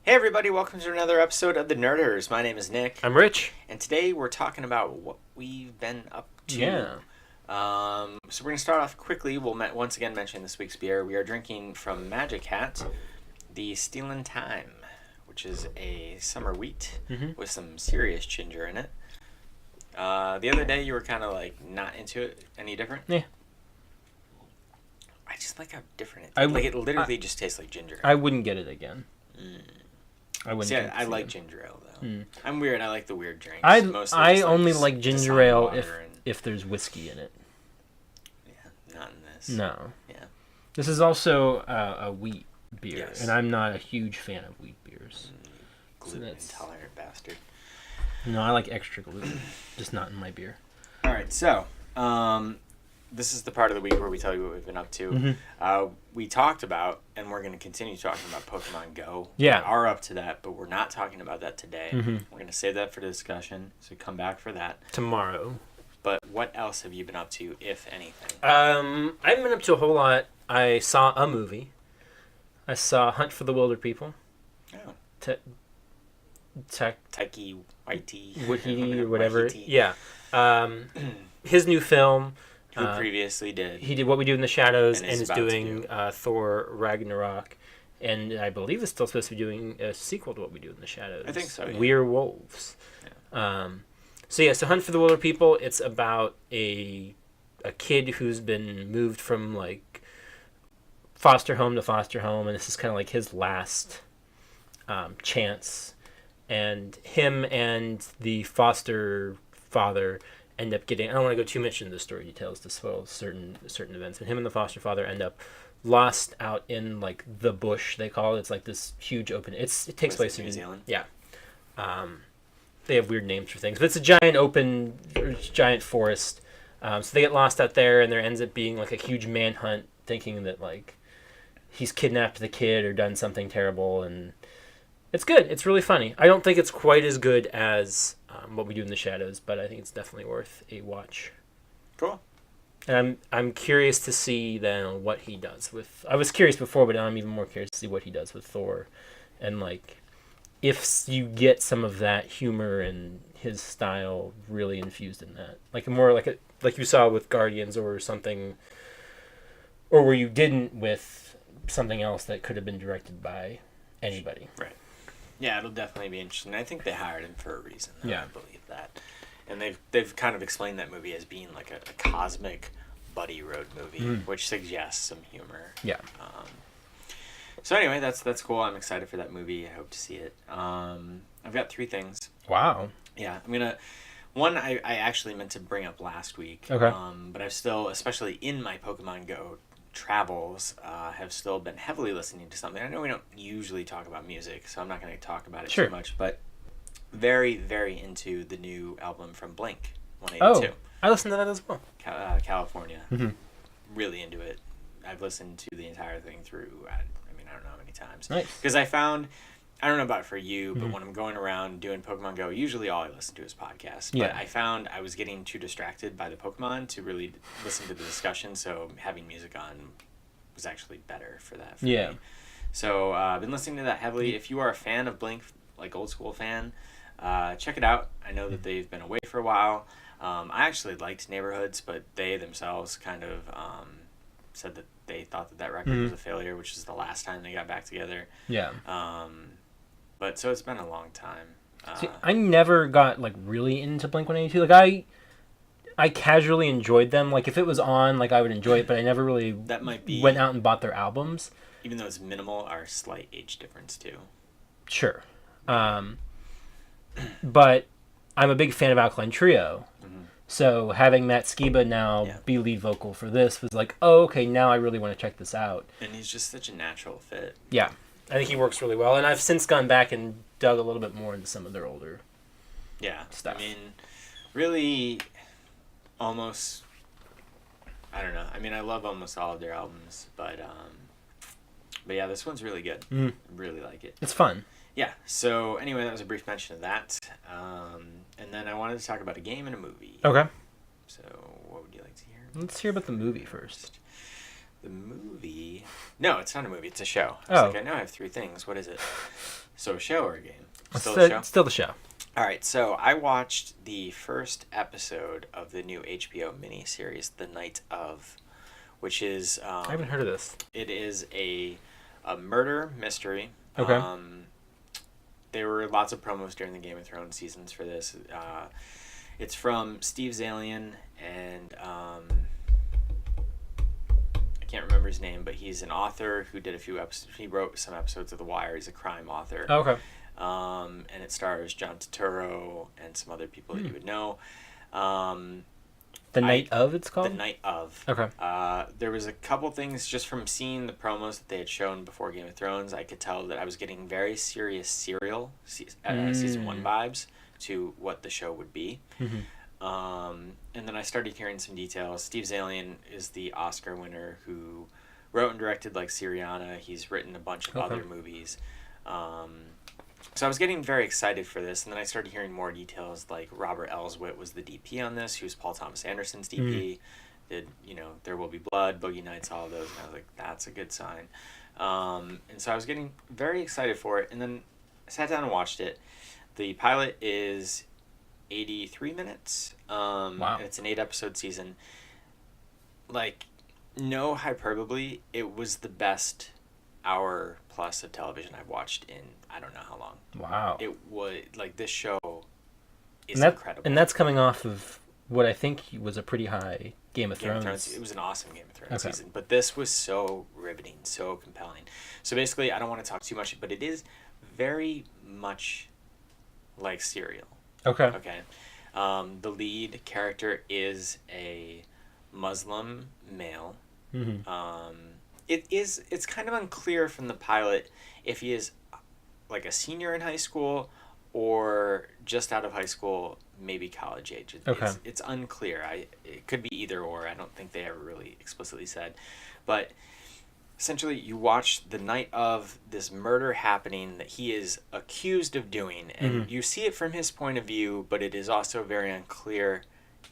Hey everybody, welcome to another episode of The Nerders. My name is Nick. I'm Rich. And today we're talking about what we've been up to. Yeah. So we're going to start off quickly. We'll once again mention this week's beer. We are drinking from Magic Hat, the Stealin' Time, which is a summer wheat with some serious ginger in it. The other day you were kind of like not into it. Any different? Yeah. I just like how different it tastes. It literally just tastes like ginger. I wouldn't get it again. I wouldn't. See, I like ginger ale though. I'm weird. I like the weird drinks. I only like ginger ale if there's whiskey in it. Yeah, not in this. No. Yeah. This is also a wheat beer, Yes. and I'm not a huge fan of wheat beers. Gluten intolerant bastard. No, I like extra gluten, just not in my beer. All right, so this is the part of the week where we tell you what we've been up to. We talked about, and we're going to continue talking about Pokemon Go. Yeah. We are up to that, but we're not talking about that today. We're going to save that for the discussion, so come back for that. Tomorrow. But what else have you been up to, if anything? I haven't been up to a whole lot. I saw a movie. I saw Hunt for the Wilderpeople. Oh. Taiki Waititi or whatever. Waititi. Yeah. His new film. Who previously did. He did What We Do in the Shadows and is about doing Thor Ragnarok. And I believe is still supposed to be doing a sequel to What We Do in the Shadows. I think so, yeah. Werewolves. Yeah. So Hunt for the Wilderpeople, it's about a kid who's been moved from like foster home to foster home, and this is kind of like his last chance. And him and the foster father end up getting, I don't want to go too much into the story details to spoil certain events, but him and the foster father end up lost out in like the bush, they call it. It's like this huge open, it takes place in New Zealand. Yeah. They have weird names for things, but it's a giant forest. So they get lost out there, and there ends up being like a huge manhunt, thinking that like he's kidnapped the kid or done something terrible, and it's good. It's really funny. I don't think it's quite as good as What We Do in the Shadows, but I think it's definitely worth a watch. Cool. And I'm curious to see then what he does with. I was curious before, but now I'm even more curious to see what he does with Thor, and like if you get some of that humor and his style really infused in that, like more like you saw with Guardians or something, or where you didn't with something else that could have been directed by anybody. Right. Yeah, it'll definitely be interesting. I think they hired him for a reason. Yeah. I believe that. And they've kind of explained that movie as being like a cosmic buddy road movie, which suggests some humor. Yeah. So anyway, that's cool. I'm excited for that movie. I hope to see it. I've got 3 things. Wow. Yeah, I'm gonna. One I actually meant to bring up last week. Okay. But I've still, especially in my Pokemon Go travels, have still been heavily listening to something. I know we don't usually talk about music, so I'm not going to talk about it too much, but very, very into the new album from Blink 182. Oh, I listened to that as well. California. Really into it. I've listened to the entire thing through, I don't know how many times. Nice. Because I found, I don't know about for you, but when I'm going around doing Pokemon Go, usually all I listen to is podcasts. Yeah. But I found I was getting too distracted by the Pokemon to really listen to the discussion, so having music on was actually better for that for me. So I've been listening to that heavily. If you are a fan of Blink, like old school fan, check it out. I know that they've been away for a while. I actually liked Neighborhoods, but they themselves kind of said that they thought that record was a failure, which is the last time they got back together. Yeah. But so it's been a long time. See, I never got like really into Blink-182. Like I casually enjoyed them. Like if it was on, like I would enjoy it, but I never really went out and bought their albums. Even though it's minimal, our slight age difference too. Sure. But I'm a big fan of Alkaline Trio. So having Matt Skiba now be lead vocal for this was like, oh, okay, now I really want to check this out. And he's just such a natural fit. Yeah. I think he works really well. And I've since gone back and dug a little bit more into some of their older stuff. I mean, really almost, I don't know. I mean, I love almost all of their albums, but yeah, this one's really good. I really like it. It's fun. Yeah, so anyway, that was a brief mention of that. And then I wanted to talk about a game and a movie. Okay. So what would you like to hear? Let's hear about the movie first. The movie... No, it's not a movie. It's a show. I know I have 3 things. What is it? So a show or a game? Still a show? Still the show. All right, so I watched the first episode of the new HBO miniseries, The Night Of, which is... I haven't heard of this. It is a murder mystery. Okay. There were lots of promos during the Game of Thrones seasons for this. It's from Steve Zalian and... I can't remember his name, but he's an author who did a few episodes. He wrote some episodes of The Wire. He's a crime author. Oh, okay. And it stars John Turturro and some other people that you would know. The Night Of, it's called? The Night Of. Okay. There was a couple things just from seeing the promos that they had shown before Game of Thrones. I could tell that I was getting very serious Serial season 1 vibes to what the show would be. Mm-hmm. And then I started hearing some details. Steve Zalian is the Oscar winner who wrote and directed like Syriana. He's written a bunch of other movies. So I was getting very excited for this, and then I started hearing more details, like Robert Elswit was the DP on this, who's Paul Thomas Anderson's DP, did, There Will Be Blood, Boogie Nights, all of those, and I was like, that's a good sign. And so I was getting very excited for it, and then I sat down and watched it. The pilot is 83 minutes. Wow. And it's an 8-episode season. Like, no hyperbole, it was the best hour plus of television I've watched in I don't know how long. Wow. It was like this show is incredible. And that's coming off of what I think was a pretty high Game of Thrones. It was an awesome Game of Thrones season, but this was so riveting, so compelling. So basically, I don't want to talk too much, but it is very much like Serial. Okay. Okay. The lead character is a Muslim male. Mm-hmm. It's kind of unclear from the pilot if he is like a senior in high school or just out of high school, maybe college age. It's unclear. It could be either or. I don't think they ever really explicitly said. But essentially, you watch the night of this murder happening that he is accused of doing, and you see it from his point of view, but it is also very unclear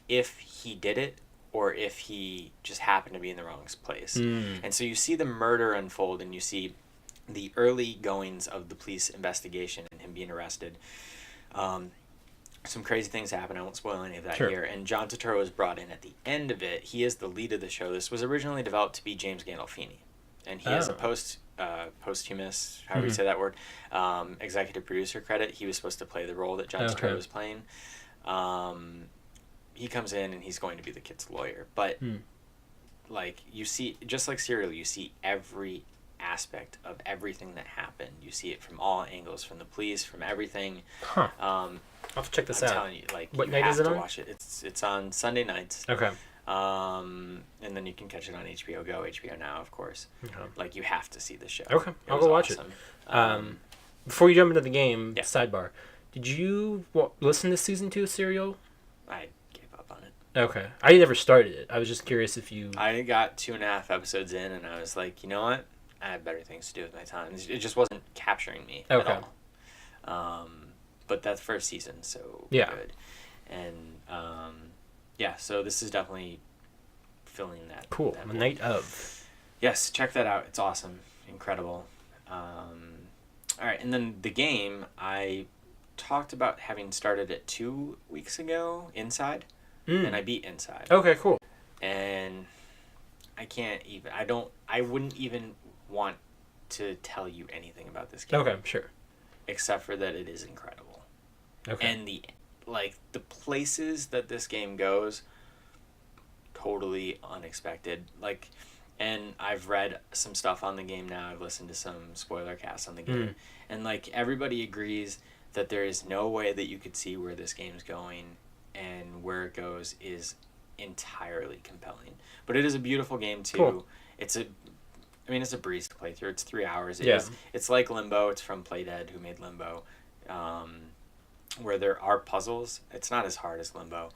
if he did it or if he just happened to be in the wrong place. And so you see the murder unfold, and you see the early goings of the police investigation and him being arrested. Some crazy things happen. I won't spoil any of that here. And John Turturro is brought in at the end of it. He is the lead of the show. This was originally developed to be James Gandolfini. And he has a posthumous, however you say that word, executive producer credit. He was supposed to play the role that John Turturro was playing. He comes in and he's going to be the kid's lawyer. But like you see, just like Serial, you see every aspect of everything that happened. You see it from all angles, from the police, from everything. I'll have to check this I'm out. telling you, like, what you night have is it to on? watch it. It's on Sunday nights. Okay. And then you can catch it on HBO Go, HBO Now, of course. Okay. Like, you have to see the show. Okay, I'll go watch it. Before you jump into the game, sidebar, did you listen to season 2 of Serial? I gave up on it. Okay. I never started it. I was just curious if you... I got 2.5 episodes in, and I was like, you know what? I have better things to do with my time. It just wasn't capturing me at all. But that's first season, so good. And, so this is definitely filling that. Cool. That The Night Of. Yes, check that out. It's awesome. Incredible. All right, and then the game, I talked about having started it 2 weeks ago, Inside, and I beat Inside. Okay, cool. And I wouldn't even want to tell you anything about this game. Okay, sure. Except for that it is incredible. Okay. And the places that this game goes, totally unexpected. And I've read some stuff on the game now. I've listened to some spoiler casts on the game. And everybody agrees that there is no way that you could see where this game's going, and where it goes is entirely compelling. But it is a beautiful game too. Cool. It's a breeze to play through. It's 3 hours. It's like Limbo. It's from Playdead, who made Limbo, where there are puzzles. It's not as hard as Limbo,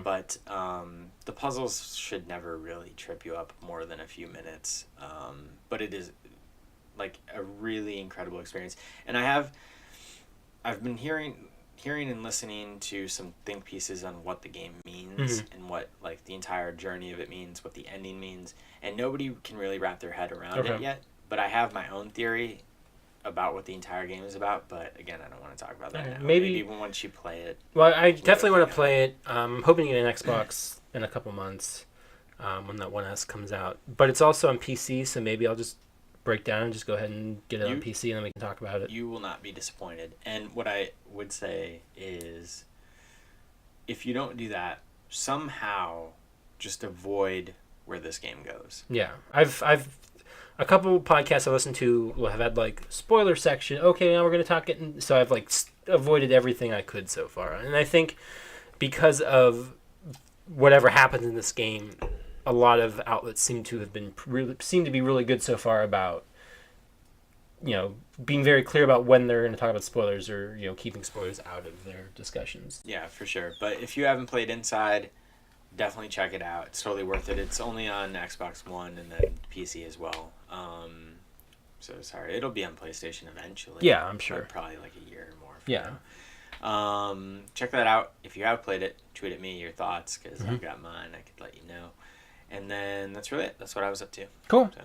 but the puzzles should never really trip you up more than a few minutes. But it is a really incredible experience. And I've been hearing and listening to some think pieces on what the game means and what the entire journey of it means, what the ending means, and nobody can really wrap their head around it yet. But I have my own theory about what the entire game is about, but again, I don't want to talk about that now. Maybe once you play it. Well, I definitely want to play it. I'm hoping to get an Xbox in a couple months when that 1S comes out. But it's also on PC, so maybe I'll just break down and just go ahead and get it on PC, and then we can talk about it. You will not be disappointed. And what I would say is, if you don't do that, somehow just avoid where this game goes. Yeah, I've a couple podcasts I listen to will have had like spoiler section. Okay, now we're gonna talk it, so I've like avoided everything I could so far. And I think because of whatever happens in this game, a lot of outlets seem to be really good so far about, you know, being very clear about when they're going to talk about spoilers, or, you know, keeping spoilers out of their discussions. Yeah, for sure. But if you haven't played Inside, definitely check it out. It's totally worth it. It's only on Xbox One and then PC as well. So sorry, it'll be on PlayStation eventually. Yeah, I'm sure. Probably like a year or more. Yeah. Now. Check that out. If you have played it, tweet at me your thoughts, because I've got mine. I could let you know. And then that's really it. That's what I was up to. Cool. So.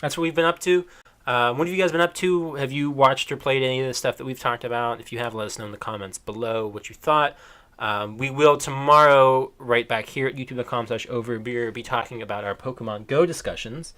That's what we've been up to. What have you guys been up to? Have you watched or played any of the stuff that we've talked about? If you have, let us know in the comments below what you thought. We will tomorrow, right back here at youtube.com/overbeer, be talking about our Pokemon Go discussions,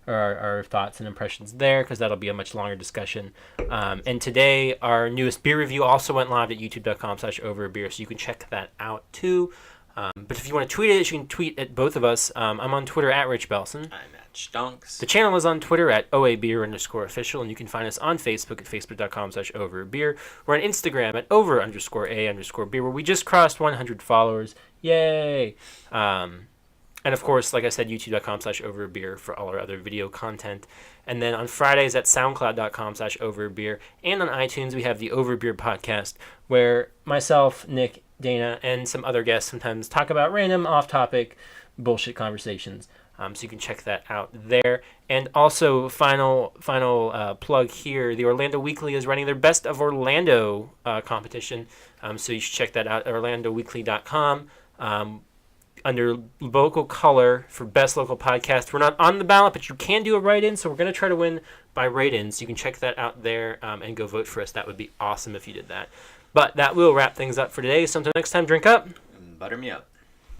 or our thoughts and impressions there, because that'll be a much longer discussion. And today, our newest beer review also went live at youtube.com/overbeer, so you can check that out too. But if you want to tweet it, you can tweet at both of us. I'm on Twitter at Rich Belson. I'm at Stonks. The channel is on Twitter at OABeer_official, and you can find us on Facebook at facebook.com/overbeer. We're on Instagram at over_a_beer, where we just crossed 100 followers. Yay! And of course, like I said, youtube.com/overbeer for all our other video content. And then on Fridays at soundcloud.com/overbeer. And on iTunes, we have the Overbeer podcast, where myself, Nick, Dana, and some other guests sometimes talk about random off-topic bullshit conversations. So you can check that out there. And also, final plug here, the Orlando Weekly is running their Best of Orlando competition. So you should check that out at orlandoweekly.com. Under local color for best local podcast. We're not on the ballot, but you can do a write-in, so we're going to try to win by write-in. So you can check that out there and go vote for us. That would be awesome if you did that. But that will wrap things up for today. So until next time, drink up. Butter me up.